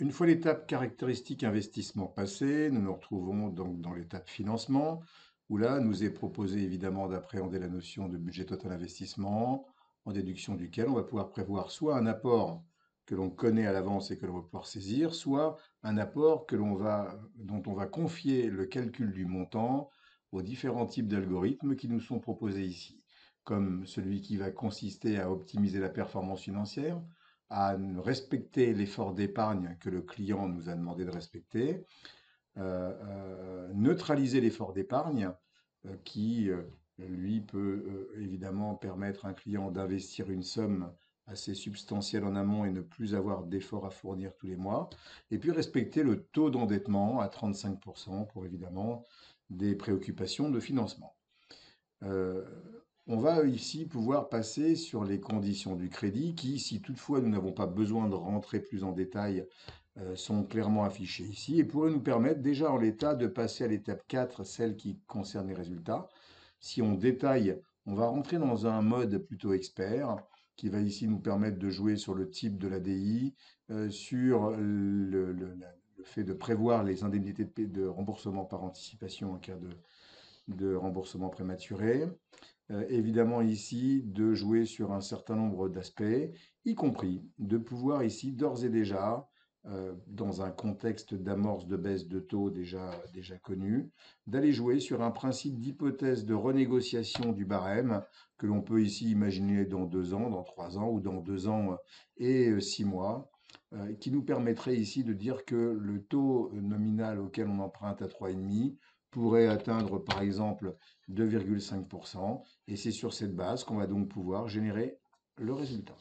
Une fois l'étape caractéristique investissement passée, nous nous retrouvons donc dans l'étape financement, où là, nous est proposé évidemment d'appréhender la notion de budget total investissement, en déduction duquel on va pouvoir prévoir soit un apport que l'on connaît à l'avance et que l'on va pouvoir saisir, soit un apport dont on va confier le calcul du montant aux différents types d'algorithmes qui nous sont proposés ici, comme celui qui va consister à optimiser la performance financière, à respecter l'effort d'épargne que le client nous a demandé de respecter, neutraliser l'effort d'épargne qui, lui, peut évidemment permettre à un client d'investir une somme assez substantielle en amont et ne plus avoir d'efforts à fournir tous les mois, et puis respecter le taux d'endettement à 35% pour évidemment des préoccupations de financement. Euh, on va ici pouvoir passer sur les conditions du crédit qui, si toutefois nous n'avons pas besoin de rentrer plus en détail, sont clairement affichées ici et pourraient nous permettre déjà en l'état de passer à l'étape 4, celle qui concerne les résultats. Si on détaille, on va rentrer dans un mode plutôt expert qui va ici nous permettre de jouer sur le type de l'ADI, sur le fait de prévoir les indemnités de remboursement par anticipation en cas de remboursement prématuré. Évidemment ici de jouer sur un certain nombre d'aspects, y compris de pouvoir ici d'ores et déjà, dans un contexte d'amorce de baisse de taux déjà connu, d'aller jouer sur un principe d'hypothèse de renégociation du barème que l'on peut ici imaginer dans 2 ans, dans 3 ans ou dans 2 ans et 6 mois, qui nous permettrait ici de dire que le taux nominal auquel on emprunte à 3,5 pourrait atteindre par exemple 2,5%, et c'est sur cette base qu'on va donc pouvoir générer le résultat.